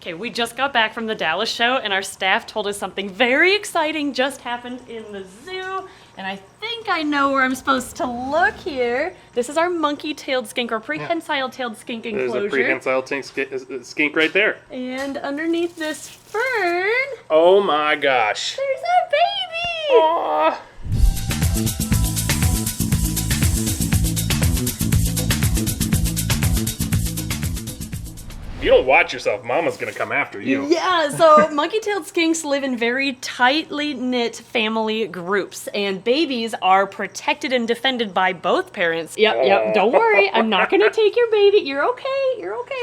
Okay, we just got back from the Dallas show and our staff told us something very exciting just happened in the zoo. And I think I know where I'm supposed to look here. This is our monkey-tailed skink or prehensile-tailed skink enclosure. There's a prehensile skink right there. And underneath this fern, oh my gosh. there's a baby! Aww. If you don't watch yourself, Mama's gonna come after you. Yeah, so monkey-tailed skinks live in very tightly knit family groups, and babies are protected and defended by both parents. Yep, don't worry, I'm not gonna take your baby. You're okay.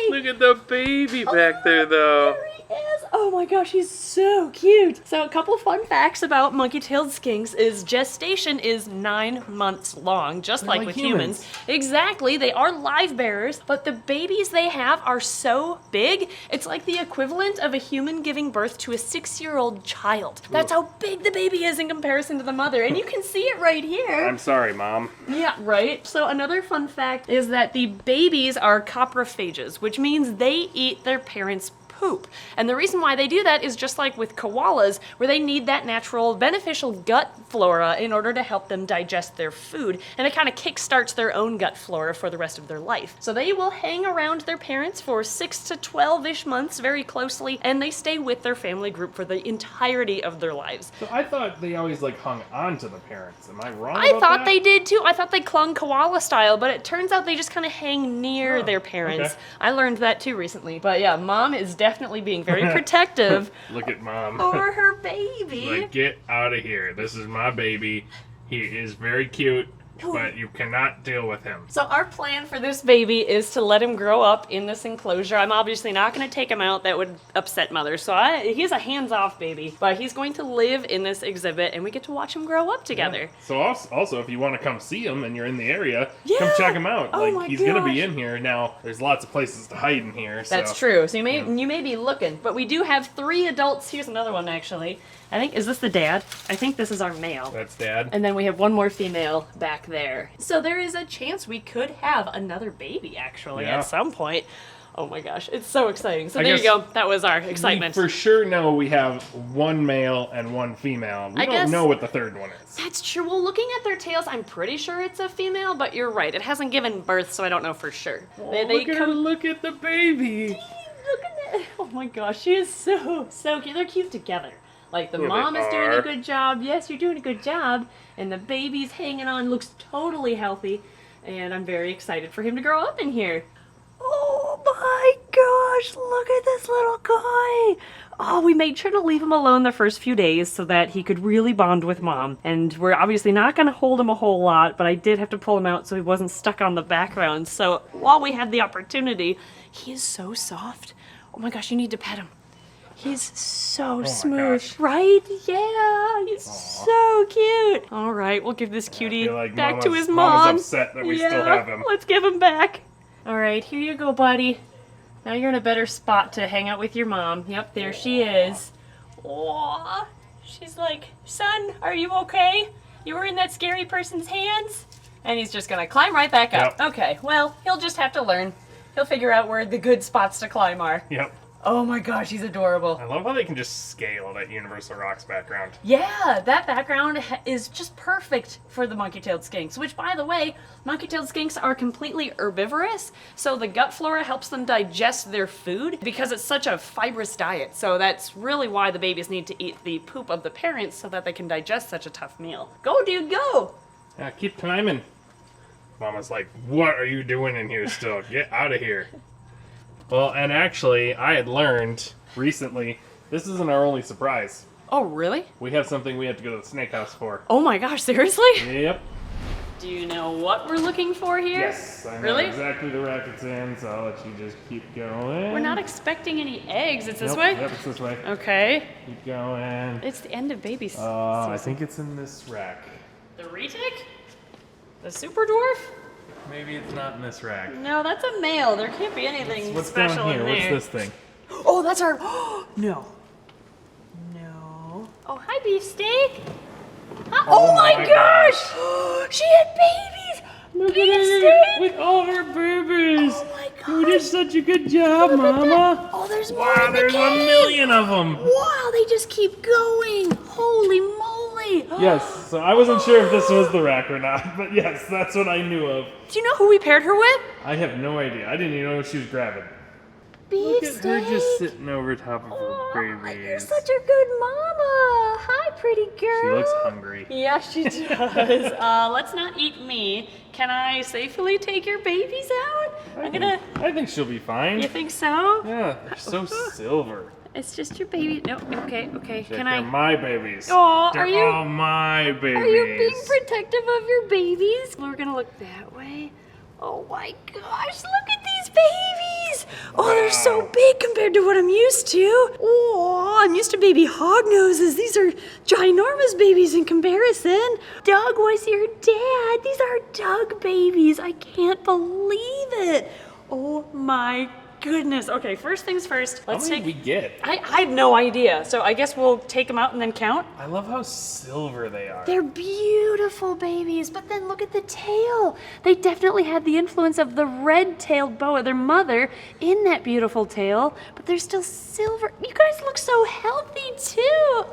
Look at the baby back there, though. There he is. Oh my gosh, he's so cute. So a couple fun facts about monkey-tailed skinks is gestation is 9 months long, just like with humans. Exactly, they are live bearers, but the babies they have are so big, it's like the equivalent of a human giving birth to a 6-year-old child. That's how big the baby is in comparison to the mother, and you can see it right here. I'm sorry, Mom. Yeah, right? So another fun fact is that the babies are coprophages, which means they eat their parents' poop. And the reason why they do that is just like with koalas, where they need that natural beneficial gut flora in order to help them digest their food. And it kind of kickstarts their own gut flora for the rest of their life. So they will hang around their parents for 6 to 12-ish months very closely, and they stay with their family group for the entirety of their lives. So I thought they always like hung on to the parents. Am I wrong I about thought that? they did too. I thought they clung koala style, but it turns out they just kind of hang near their parents. Okay. I learned that too recently. But yeah, Mom is definitely being very protective Look at Mom. over her baby. Like, get out of here. This is my baby. He is very cute, but you cannot deal with him. So our plan for this baby is to let him grow up in this enclosure. I'm obviously not going to take him out. That would upset mothers. So he's a hands-off baby, but he's going to live in this exhibit, and we get to watch him grow up together. Yeah. So also, if you want to come see him and you're in the area, come check him out. Oh like my he's gonna be gosh. in here now. There's lots of places to hide in here. That's true. So you may be looking, but we do have 3 adults. Here's another one actually. I think, is this the dad? I think this is our male. That's Dad. And then we have one more female back there. So there is a chance we could have another baby actually at some point. Oh my gosh, it's so exciting. So there you go. That was our excitement. We for sure know we have 1 male and 1 female. We don't know what the 3rd one is. That's true. Well, looking at their tails, I'm pretty sure it's a female, but you're right. It hasn't given birth, so I don't know for sure. Look at the baby. Look at that. Oh my gosh, she is so cute. They're cute together. Like, the Yeah, mom they is doing a are. good job. Yes, you're doing a good job. And the baby's hanging on, looks totally healthy. And I'm very excited for him to grow up in here. Oh my gosh, look at this little guy. Oh, we made sure to leave him alone the first few days so that he could really bond with Mom. And we're obviously not going to hold him a whole lot, but I did have to pull him out so he wasn't stuck on the background. So while we had the opportunity, he is so soft. Oh my gosh, you need to pet him. He's so smooth, right? Yeah, he's so cute. All right, we'll give this cutie like back to his Mama's mom. upset that we still have him. Let's give him back. All right, here you go, buddy. Now you're in a better spot to hang out with your mom. Yep, there she is. Aw, she's like, son, are you okay? You were in that scary person's hands? And he's just gonna climb right back up. Yep. Okay, well, he'll just have to learn. He'll figure out where the good spots to climb are. Yep. Oh my gosh, he's adorable. I love how they can just scale that Universal Rocks background. Yeah, that background is just perfect for the monkey-tailed skinks, which, by the way, monkey-tailed skinks are completely herbivorous, so the gut flora helps them digest their food because it's such a fibrous diet. So that's really why the babies need to eat the poop of the parents so that they can digest such a tough meal. Go, dude, go! Yeah, keep climbing. Mama's like, what are you doing in here still? Get out of here. Well, and actually, I had learned recently, this isn't our only surprise. Oh, really? We have something we have to go to the snake house for. Oh my gosh, seriously? Yep. Do you know what we're looking for here? Yes, I know Really? exactly the rack it's in, so I'll let you just keep going. We're not expecting any eggs. It's this Nope, way? Yep, it's this way. Okay. Keep going. It's the end of baby season. I think it's in this rack. The retic? The super dwarf? Maybe it's not in this rack. No, that's a male. There can't be anything What's special down here? in there. What's this thing? Oh, that's our. No. No. Oh, hi, beefsteak. Huh? Oh, my my gosh! She had babies. Look at Beefsteak. her with all her babies. Oh my You did such a good job, Mama. Oh, there's more Wow, in the there's a cave. million of them. Wow, they just keep going. Holy moly. Yes, so I wasn't sure if this was the rack or not, but yes, that's what I knew of. Do you know who we paired her with? I have no idea. I didn't even know what she was grabbing. Beefsteak. Look at her just sitting over top of Oh, her you're babies. such a good mama. Hi, pretty girl. She looks hungry. Yeah, she does. Let's not eat me. Can I safely take your babies out? I think she'll be fine. You think so? Yeah, they're so silver. It's just your baby. No, okay. Can They're I? my babies. Aw, they're are you- all my babies. Are you being protective of your babies? We're gonna look that way. Oh my gosh, look at these babies! Oh, they're so Wow. big compared to what I'm used to. Oh, I'm used to baby hog noses. These are ginormous babies in comparison. Doug was your dad. These are Doug babies. I can't believe it. Oh my goodness. Okay, first things first. How Let's many take. did we get? I have no idea. So I guess we'll take them out and then count. I love how silver they are. They're beautiful babies, but then look at the tail. They definitely had the influence of the red-tailed boa, their mother, in that beautiful tail, but they're still silver. You guys look so healthy too.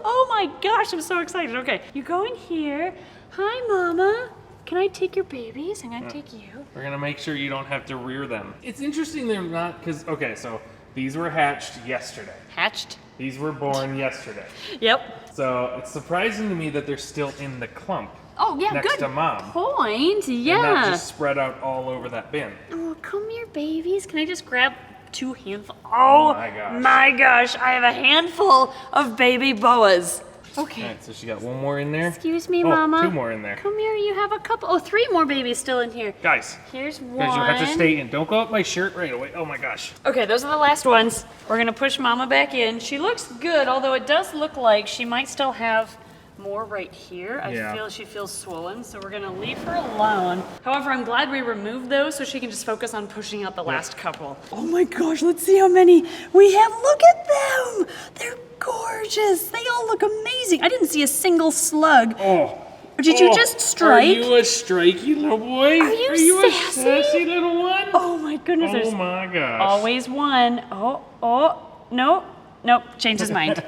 Oh my gosh, I'm so excited. Okay, you go in here. Hi, Mama. Can I take your babies? I'm gonna take you. We're gonna make sure you don't have to rear them. It's interesting they're not, because, okay, so these were hatched yesterday. Hatched? These were born yesterday. Yep. So it's surprising to me that they're still in the clump Oh yeah, next good to Mom. point. And not Yeah. just spread out all over that bin. Oh, come here, babies. Can I just grab 2 handfuls? Oh my gosh. my gosh, I have a handful of baby boas. Okay. Alright, so she got one more in there. Excuse me, Oh, Mama. 2 more in there. Come here, you have a couple. Oh, 3 more babies still in here. Guys, Here's one. guys, you have to stay in. Don't go up my shirt right away. Oh my gosh. Okay, those are the last ones. We're gonna push Mama back in. She looks good, although it does look like she might still have more right here. I Yeah. feel she feels swollen, so we're gonna leave her alone. However, I'm glad we removed those so she can just focus on pushing out the last couple. Oh my gosh, let's see how many we have. Look at them! They're gorgeous. They all look amazing. I didn't see a single slug. Oh. Did you just strike? Are you a strikey little boy? Are you a sassy? sassy little one? Oh my goodness, Oh there's my gosh. always one. Nope, changed his mind.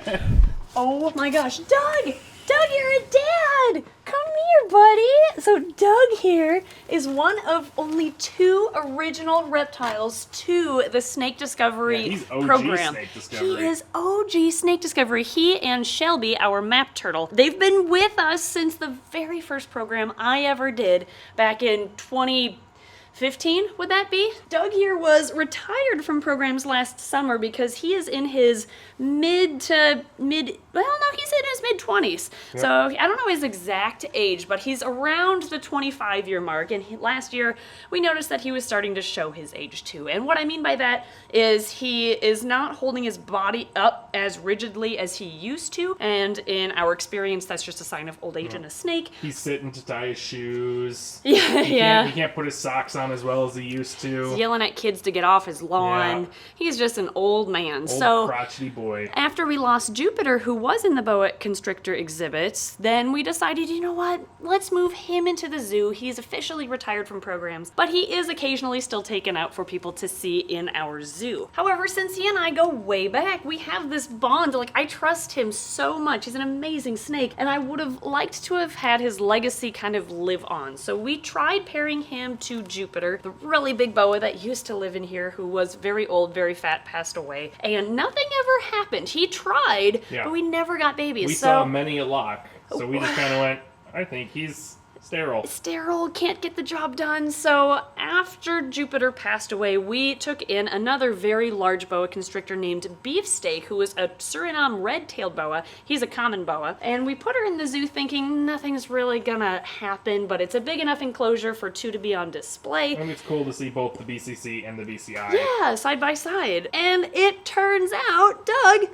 Oh my gosh, Doug! Doug, you're a dad! Come here, buddy! So Doug here is one of only 2 original reptiles to the Snake Discovery Yeah, he's OG program. Snake Discovery. He is OG Snake Discovery. He and Shelby, our map turtle, they've been with us since the very first program I ever did back in 2015, would that be? Doug here was retired from programs last summer because he is in his he's in his mid-20s. So I don't know his exact age, but he's around the 25-year mark. And last year, we noticed that he was starting to show his age too. And what I mean by that is he is not holding his body up as rigidly as he used to. And in our experience, that's just a sign of old age in a snake. He's sitting to tie his shoes. Yeah, He can't put his socks on as well as he used to. He's yelling at kids to get off his lawn. Yeah. He's just an old man. Old So crotchety boy. after we lost Jupiter, who was in the boa constrictor exhibits, then we decided, you know what? Let's move him into the zoo. He's officially retired from programs, but he is occasionally still taken out for people to see in our zoo. However, since he and I go way back, we have this bond. Like, I trust him so much. He's an amazing snake, and I would have liked to have had his legacy kind of live on. So we tried pairing him to Jupiter, the really big boa that used to live in here, who was very old, very fat, passed away, and nothing ever happened. He tried, Yeah. but we never got babies. We so saw many a lock, so we just kind of went, I think he's sterile. sterile, can't get the job done. So after Jupiter passed away, we took in another very large boa constrictor named Beefsteak, who was a Suriname red-tailed boa. He's a common boa. And we put her in the zoo thinking nothing's really gonna happen, but it's a big enough enclosure for 2 to be on display. And it's cool to see both the BCC and the BCI. Yeah, side by side. And it turns out, Doug,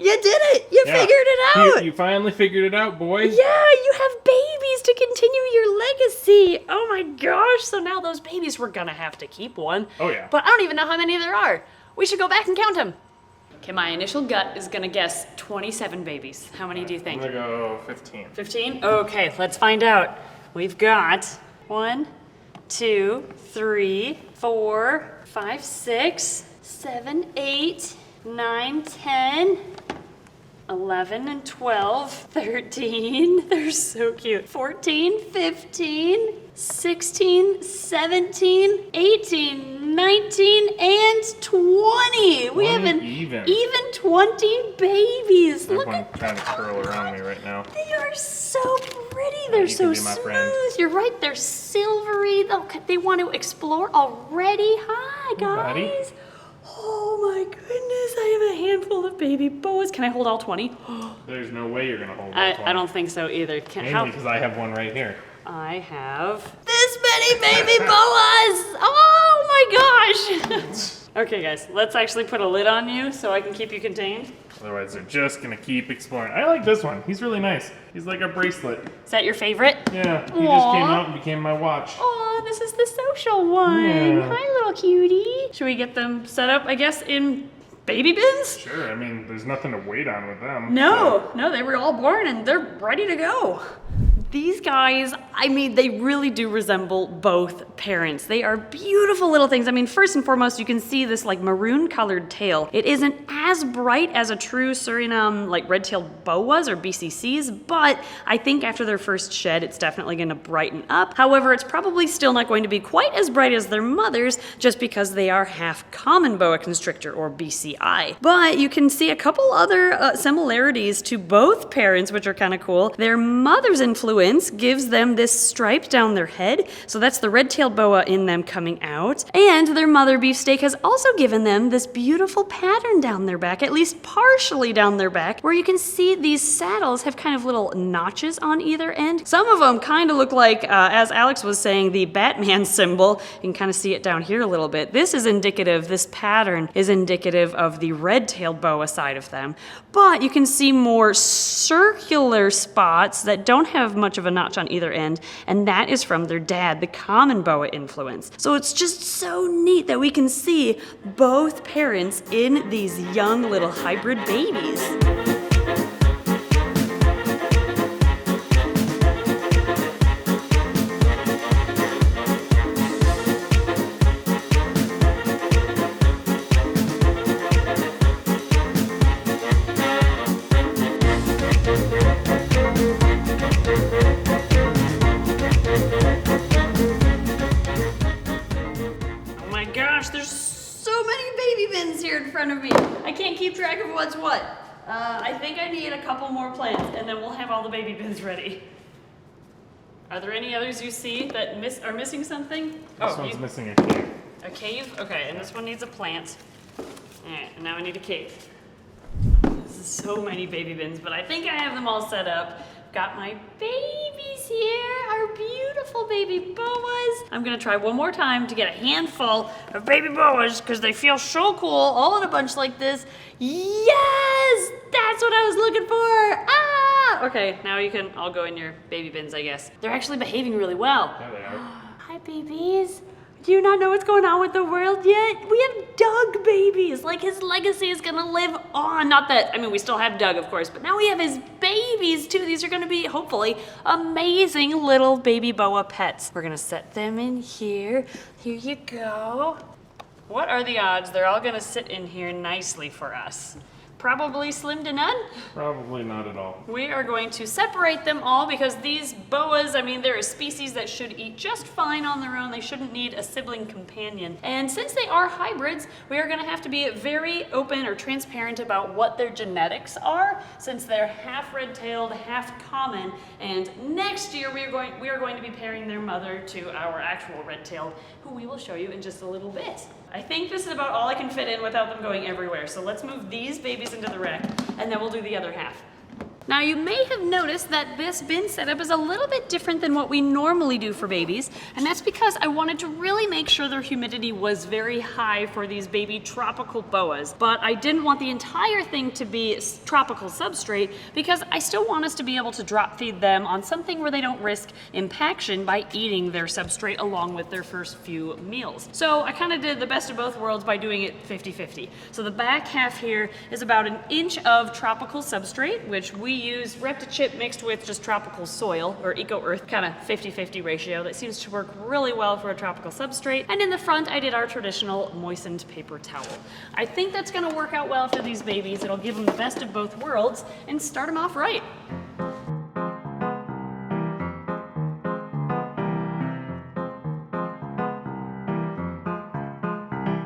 you did it! You Yeah. figured it out! You finally figured it out, boy. Yeah, you have babies to continue your legacy. Oh my gosh, so now those babies, we're gonna have to keep one. Oh, yeah. But I don't even know how many there are. We should go back and count them. Okay, my initial gut is gonna guess 27 babies. How many do you think? I'm gonna go 15. 15? Okay, let's find out. We've got 1, 2, 3, 4, 5, 6, 7, 8, 9, 10, 11 and 12, 13, they're so cute, 14, 15, 16, 17, 18, 19, and 20. We have an even 20 babies. Look One at trying to curl around me right now. They are so pretty. They're so smooth. You're right. They're silvery. They want to explore already. Hi, guys. Buddy. Oh my goodness. I have a handful of baby boas. Can I hold all 20? There's no way you're gonna hold all 20. I don't think so either. Mainly because I have one right here. I have this many baby boas. Oh my gosh. Okay, guys. Let's actually put a lid on you so I can keep you contained. Otherwise, they're just gonna keep exploring. I like this one. He's really nice. He's like a bracelet. Is that your favorite? Yeah, he just came out and became my watch. Oh, this is the social one. Yeah. Hi, little cutie. Should we get them set up, I guess, in baby bins? Sure, I mean, there's nothing to wait on with them. No, they were all born and they're ready to go. These guys, I mean, they really do resemble both parents. They are beautiful little things. I mean, first and foremost, you can see this like maroon colored tail. It isn't as bright as a true Suriname like red-tailed boas or BCCs, but I think after their first shed, it's definitely gonna brighten up. However, it's probably still not going to be quite as bright as their mothers just because they are half common boa constrictor or BCI. But you can see a couple other similarities to both parents, which are kind of cool. Their mother's influence gives them this stripe down their head, so that's the red-tailed boa in them coming out. And their mother beefsteak has also given them this beautiful pattern down their back, at least partially down their back, where you can see these saddles have kind of little notches on either end. Some of them kind of look like, as Alex was saying, the Batman symbol. You can kind of see it down here a little bit. This pattern is indicative of the red-tailed boa side of them. But you can see more circular spots that don't have much of a notch on either end, and that is from their dad, the common boa influence. So it's just so neat that we can see both parents in these young little hybrid babies. In front of me. I can't keep track of what's what. I think I need a couple more plants and then we'll have all the baby bins ready. Are there any others you see that are missing something? This one's missing a cave. A cave? Okay, and this one needs a plant. Alright, and now I need a cave. This is so many baby bins, but I think I have them all set up. Got my babies here, our beautiful baby boas. I'm gonna try one more time to get a handful of baby boas because they feel so cool, all in a bunch like this. Yes, that's what I was looking for. Ah! Okay, now you can all go in your baby bins, I guess. They're actually behaving really well. There they are. Hi, babies. Do you not know what's going on with the world yet? We have Doug babies. Like, his legacy is gonna live on. Not that, I mean, we still have Doug, of course, but now we have his babies too. These are gonna be, hopefully, amazing little baby boa pets. We're gonna set them in here. Here you go. What are the odds they're all gonna sit in here nicely for us? Probably slim to none. Probably not at all. We are going to separate them all because these boas, I mean, they're a species that should eat just fine on their own. They shouldn't need a sibling companion. And since they are hybrids, we are going to have to be very open or transparent about what their genetics are, since they're half red-tailed, half common. And next year, we are going to be pairing their mother to our actual red-tailed, who we will show you in just a little bit. I think this is about all I can fit in without them going everywhere. So let's move these babies into the rack, and then we'll do the other half. Now you may have noticed that this bin setup is a little bit different than what we normally do for babies, and that's because I wanted to really make sure their humidity was very high for these baby tropical boas. But I didn't want the entire thing to be tropical substrate because I still want us to be able to drop feed them on something where they don't risk impaction by eating their substrate along with their first few meals. So I kind of did the best of both worlds by doing it 50-50. So the back half here is about 1 inch of tropical substrate, which we use Reptichip mixed with just tropical soil, or eco-earth, kind of 50-50 ratio. That seems to work really well for a tropical substrate. And in the front, I did our traditional moistened paper towel. I think that's gonna work out well for these babies. It'll give them the best of both worlds and start them off right.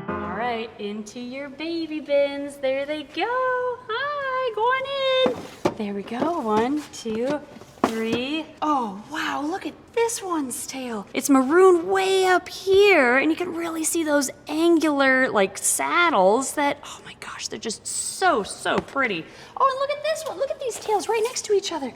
All right, into your baby bins. There they go. Hi, go on in. There we go. 1, 2, 3. Oh, wow, look at this one's tail. It's maroon way up here, and you can really see those angular, like, saddles that, oh my gosh, they're just so, so pretty. Oh, and look at this one. Look at these tails right next to each other.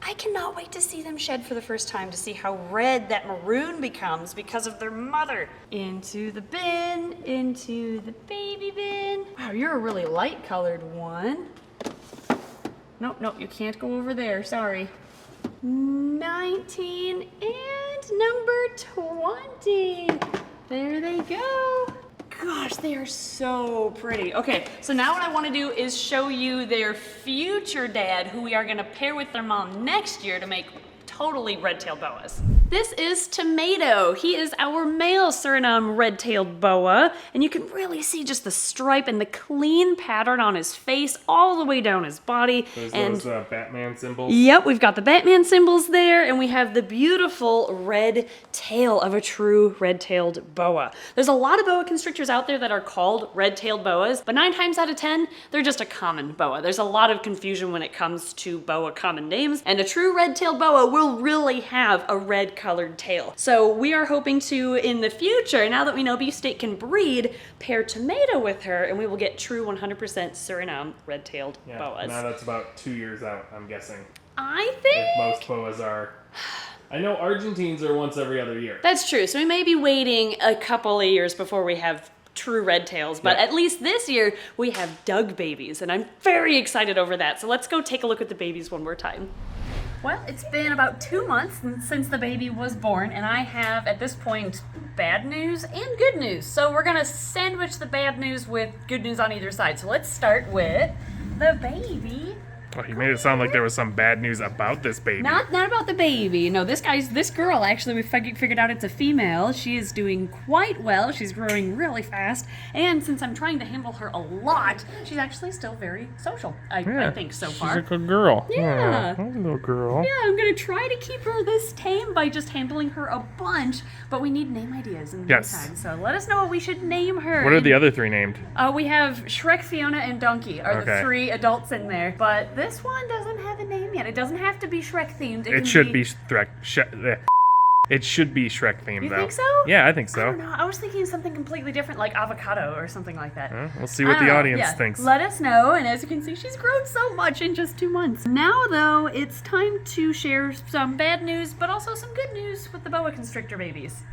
I cannot wait to see them shed for the first time to see how red that maroon becomes because of their mother. Into the bin, into the baby bin. Wow, you're a really light colored one. Nope, nope, you can't go over there, sorry. 19 and number 20. There they go. Gosh, they are so pretty. Okay, so now what I want to do is show you their future dad, who we are going to pair with their mom next year to make totally red-tailed boas. This is Tomato. He is our male Suriname red-tailed boa, and you can really see just the stripe and the clean pattern on his face all the way down his body. Those Batman symbols? Yep, we've got the Batman symbols there, and we have the beautiful red tail of a true red-tailed boa. There's a lot of boa constrictors out there that are called red-tailed boas, but 9 times out of 10, they're just a common boa. There's a lot of confusion when it comes to boa common names, and a true red-tailed boa will really have a red-colored tail. So we are hoping to, in the future, now that we know beefsteak can breed, pair Tomato with her, and we will get true 100% Suriname red-tailed boas. Now that's about 2 years out, I'm guessing. I think If most boas are. I know Argentines are once every other year. that's true. So we may be waiting a couple of years before we have true red tails, but at least this year we have Doug babies, and I'm very excited over that. So let's go take a look at the babies one more time. Well, it's been about 2 months since the baby was born, and I have, at this point, bad news and good news. So we're gonna sandwich the bad news with good news on either side. So let's start with the baby. Oh, you made it sound like there was some bad news about this baby. Not about the baby. No, this girl, actually, we figured out it's a female. She is doing quite well. She's growing really fast. And since I'm trying to handle her a lot, she's actually still very social, I think, so far. She's a good girl. Yeah. Oh, little girl. Yeah, I'm going to try to keep her this tame by just handling her a bunch, but we need name ideas in the meantime. So let us know what we should name her. What are the other 3 named? We have Shrek, Fiona, and Donkey are the 3 adults in there, but this one doesn't have a name yet. It doesn't have to be Shrek themed. It should be Shrek. It should be Shrek themed, though. You think so? Yeah, I think so. I don't know. I was thinking something completely different, like avocado or something like that. We'll see what the audience thinks. Let us know, and as you can see, she's grown so much in just 2 months. Now, though, it's time to share some bad news, but also some good news with the boa constrictor babies.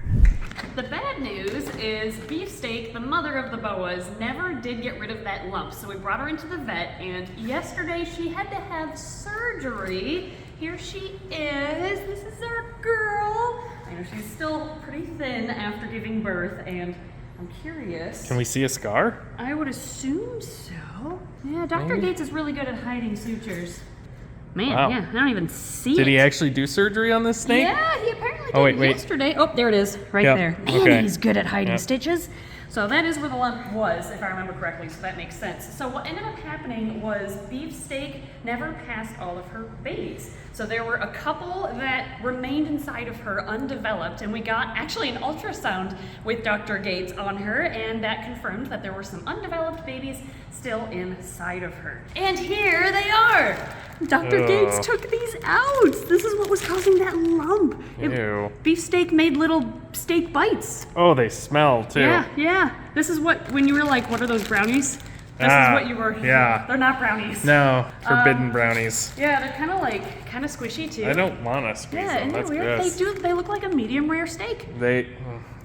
The bad news is Beefsteak, the mother of the boas, never did get rid of that lump, so we brought her into the vet, and yesterday she had to have surgery. Here she is. This is our girl. I know she's still pretty thin after giving birth, and I'm curious. Can we see a scar? I would assume so. Yeah, Dr. Gates is really good at hiding sutures. Man, yeah, I don't even see it. Did he actually do surgery on this snake? Yeah, he apparently did yesterday. Oh, there it is, right there. Man, he's good at hiding stitches. So that is where the lump was, if I remember correctly, so that makes sense. So what ended up happening was Beefsteak never passed all of her babies. So there were a couple that remained inside of her undeveloped, and we got actually an ultrasound with Dr. Gates on her, and that confirmed that there were some undeveloped babies still inside of her. And here they are! Dr. Gates took these out! This is what was causing that lump. Ew. Beefsteak made little steak bites. Oh, they smell, too. Yeah. This is what, when you were like, what are those brownies? This is what you were. Yeah. They're not brownies. No, forbidden brownies. Yeah, they're kind squishy too. I don't want to squeeze them. Isn't That's it weird? gross. They look like a medium rare steak.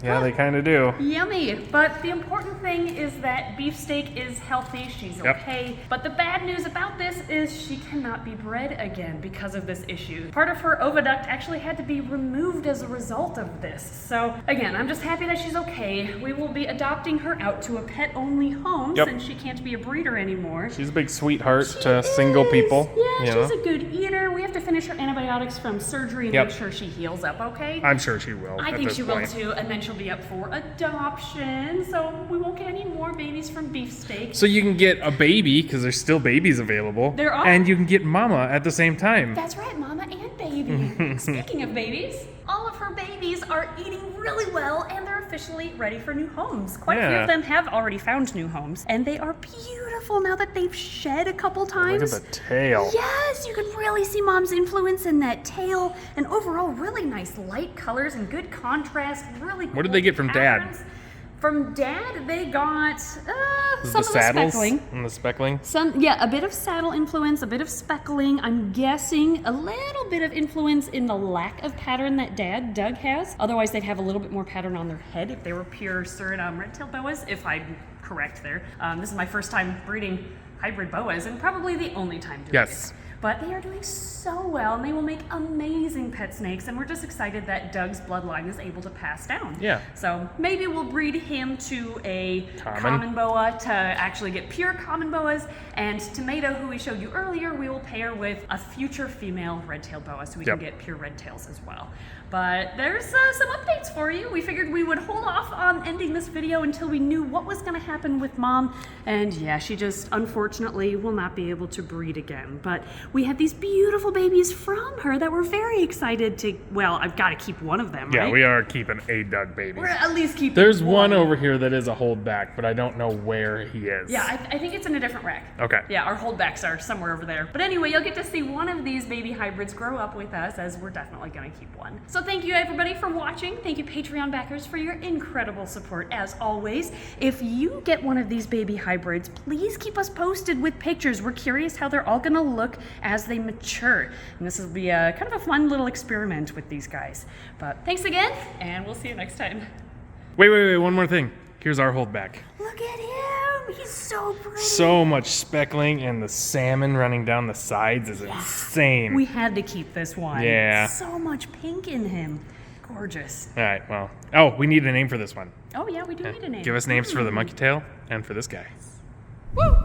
Yeah, they kind of do. Yummy. But the important thing is that beefsteak is healthy. She's okay. But the bad news about this is she cannot be bred again because of this issue. Part of her oviduct actually had to be removed as a result of this. So again, I'm just happy that she's okay. We will be adopting her out to a pet-only home since she can't be a breeder anymore. She's a big sweetheart to single people. Yeah, she's a good eater. We have to finish her antibiotics from surgery and make sure she heals up, okay? I'm sure she will. I think she will too, and then she'll be up for adoption, so we won't get any more babies from beefsteak. So you can get a baby, because there's still babies available. There are. And you can get mama at the same time. That's right, mama and baby. Speaking of babies, all of her babies are eating really well, and they're officially ready for new homes. Quite a few of them have already found new homes, and they are beautiful now that they've shed a couple times. Look at the tail. Yes, you can really see mom's influence in that tail, and overall really nice light colors and good contrast. Really cool. What did they get from patterns. Dad? From Dad, they got some of the saddles speckling. And the speckling? A bit of saddle influence, a bit of speckling. I'm guessing a little bit of influence in the lack of pattern that Doug has. Otherwise, they'd have a little bit more pattern on their head if they were pure Suriname red-tailed boas, if I'm correct there. This is my first time breeding hybrid boas, and probably the only time doing it. But they are doing so well, and they will make amazing pet snakes, and we're just excited that Doug's bloodline is able to pass down. Yeah. So maybe we'll breed him to a common boa to actually get pure common boas, and Tomato, who we showed you earlier, we will pair with a future female red-tailed boa so we can get pure red tails as well. But there's some updates for you. We figured we would hold off on ending this video until we knew what was going to happen with Mom. And yeah, she just unfortunately will not be able to breed again. But we had these beautiful babies from her that we're very excited to, well, I've got to keep one of them, right? Yeah, we are keeping a Doug baby. We're at least keeping There's one over here that is a holdback, but I don't know where he is. Yeah, I think it's in a different rack. Okay. Yeah, our holdbacks are somewhere over there. But anyway, you'll get to see one of these baby hybrids grow up with us, as we're definitely going to keep one. So thank you everybody for watching. Thank you Patreon backers for your incredible support as always. If you get one of these baby hybrids, please keep us posted with pictures. We're curious how they're all going to look as they mature. And this will be a kind of a fun little experiment with these guys. But thanks again, and we'll see you next time. Wait, one more thing. Here's our holdback. Look at him. He's so pretty. So much speckling, and the salmon running down the sides is insane. We had to keep this one. Yeah. So much pink in him. Gorgeous. All right, well. Oh, we need a name for this one. Oh yeah, we do need a name. Give us names for the monkey tail and for this guy. Woo!